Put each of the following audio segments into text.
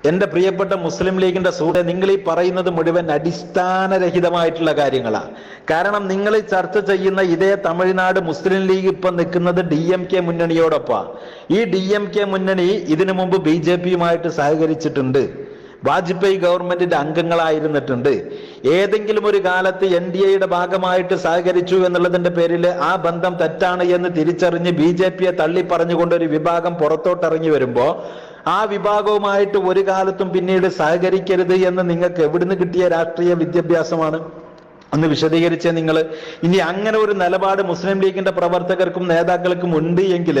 എന്റെ പ്രിയപ്പെട്ട മുസ്ലിം ലീഗിന്റെ സുഹൃത്തെ, നിങ്ങൾ ഈ പറയുന്നത് മുഴുവൻ അടിസ്ഥാനരഹിതമായിട്ടുള്ള കാര്യങ്ങളാണ്. കാരണം നിങ്ങൾ ചർച്ച ചെയ്യുന്ന ഇതേ തമിഴ്നാട് മുസ്ലിം ലീഗ് ഇപ്പൊ നിൽക്കുന്നത് DMK മുന്നണിയോടൊപ്പം. ഈ DMK മുന്നണി ഇതിനു മുമ്പ് BJPയുമായിട്ട് സഹകരിച്ചിട്ടുണ്ട്, വാജ്പേയി ഗവൺമെന്റിന്റെ അംഗങ്ങളായിരുന്നിട്ടുണ്ട്. ഏതെങ്കിലും ഒരു കാലത്ത് NDAയുടെ ഭാഗമായിട്ട് സഹകരിച്ചു എന്നുള്ളതിന്റെ പേരിൽ ആ ബന്ധം തെറ്റാണ് എന്ന് തിരിച്ചറിഞ്ഞ് BJPയെ തള്ളി പറഞ്ഞുകൊണ്ട് ഒരു വിഭാഗം പുറത്തോട്ടിറങ്ങി വരുമ്പോ ആ വിഭാഗവുമായിട്ട് ഒരു കാലത്തും പിന്നീട് സഹകരിക്കരുത് എന്ന് നിങ്ങൾക്ക് എവിടുന്ന് കിട്ടിയ രാഷ്ട്രീയ വിദ്യാഭ്യാസമാണ്? ഒന്ന് വിശദീകരിച്ചേ നിങ്ങൾ. ഇനി അങ്ങനെ ഒരു നിലപാട് മുസ്ലിം ലീഗിന്റെ പ്രവർത്തകർക്കും നേതാക്കൾക്കും ഉണ്ട് എങ്കിൽ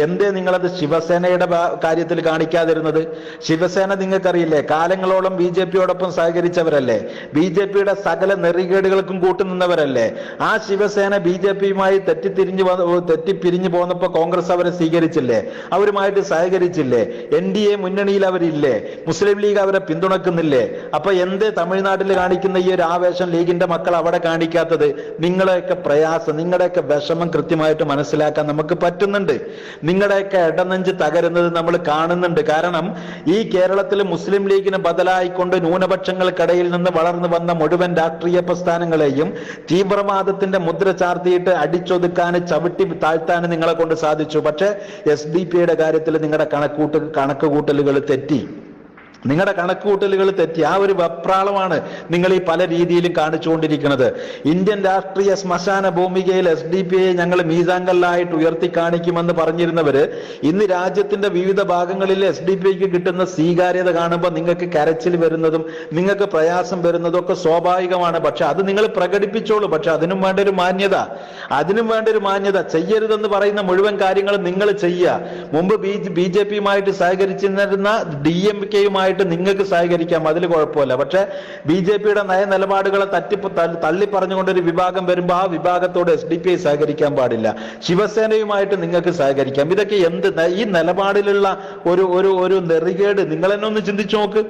എന്തേ നിങ്ങളത് ശിവസേനയുടെ കാര്യത്തിൽ കാണിക്കാതിരുന്നത്? ശിവസേന നിങ്ങൾക്കറിയില്ലേ, കാലങ്ങളോളം BJPയോടൊപ്പം സഹകരിച്ചവരല്ലേ, BJPയുടെ സകല നെറികേടുകൾക്കും കൂട്ടുനിന്നവരല്ലേ. ആ ശിവസേന BJPയുമായി തെറ്റിപ്പിരിഞ്ഞു പോന്നപ്പോ കോൺഗ്രസ് അവരെ സ്വീകരിച്ചില്ലേ, അവരുമായിട്ട് സഹകരിച്ചില്ലേ, NDA മുന്നണിയിൽ അവരില്ലേ, മുസ്ലിം ലീഗ് അവരെ പിന്തുണക്കുന്നില്ലേ? അപ്പൊ എന്തേ തമിഴ്നാട്ടിൽ കാണിക്കുന്ന ഈ ഒരു ആവേശം ലീഗിന്റെ മക്കൾ അവിടെ കാണിക്കാത്തത്? നിങ്ങളുടെയൊക്കെ പ്രയാസം, നിങ്ങളുടെയൊക്കെ വിഷമം കൃത്യമായിട്ട് മനസ്സിലാക്കാൻ നമുക്ക് പറ്റുന്നുണ്ട്. നിങ്ങളുടെയൊക്കെ ഇടനെഞ്ച് തകരുന്നത് നമ്മൾ കാണുന്നുണ്ട്. കാരണം ഈ കേരളത്തിൽ മുസ്ലിം ലീഗിന് ബദലായിക്കൊണ്ട് ന്യൂനപക്ഷങ്ങൾക്കിടയിൽ നിന്ന് വളർന്നു വന്ന മുഴുവൻ രാഷ്ട്രീയ പ്രസ്ഥാനങ്ങളെയും തീവ്രവാദത്തിന്റെ മുദ്ര ചാർത്തിയിട്ട് അടിച്ചൊതുക്കാൻ, ചവിട്ടി താഴ്ത്താൻ നിങ്ങളെ കൊണ്ട് സാധിച്ചു. പക്ഷെ SDP കാര്യത്തിൽ നിങ്ങളുടെ കണക്കുകൂട്ടലുകൾ തെറ്റി. നിങ്ങളുടെ കണക്കുകൂട്ടലുകൾ തെറ്റി. ആ ഒരു വെപ്രാളമാണ് നിങ്ങൾ ഈ പല രീതിയിലും കാണിച്ചുകൊണ്ടിരിക്കുന്നത്. ഇന്ത്യൻ രാഷ്ട്രീയ ശ്മശാന ഭൂമികയിൽ SDP-യെ ഞങ്ങൾ മീസാങ്കല്ലായിട്ട് ഉയർത്തി കാണിക്കുമെന്ന് പറഞ്ഞിരുന്നവര് ഇന്ന് രാജ്യത്തിന്റെ വിവിധ ഭാഗങ്ങളിൽ SDP-ക്ക് കിട്ടുന്ന സ്വീകാര്യത കാണുമ്പോൾ നിങ്ങൾക്ക് കരച്ചിൽ വരുന്നതും നിങ്ങൾക്ക് പ്രയാസം വരുന്നതും ഒക്കെ സ്വാഭാവികമാണ്. പക്ഷെ അത് നിങ്ങൾ പ്രകടിപ്പിച്ചോളൂ. പക്ഷെ അതിനും വേണ്ട ഒരു മാന്യത, ചെയ്യരുതെന്ന് പറയുന്ന മുഴുവൻ കാര്യങ്ങളും നിങ്ങൾ ചെയ്യുക. മുമ്പ് BJPയുമായിട്ട് സഹകരിച്ചിരുന്ന DMKയുമായിട്ട് നിങ്ങൾക്ക് സഹകരിക്കാം, അതിൽ കുഴപ്പമില്ല. പക്ഷെ BJPയുടെ നയനിലപാടുകളെ തള്ളി പറഞ്ഞുകൊണ്ടൊരു വിഭാഗം വരുമ്പോൾ ആ വിഭാഗത്തോട് SDP സഹകരിക്കാൻ പാടില്ല. ശിവസേനയുമായിട്ട് നിങ്ങൾക്ക് സഹകരിക്കാം. ഇതൊക്കെ ഈ നിലപാടിലുള്ള ഒരു നെറികേട്. നിങ്ങൾ എന്നെ ഒന്ന് ചിന്തിച്ചു നോക്ക്.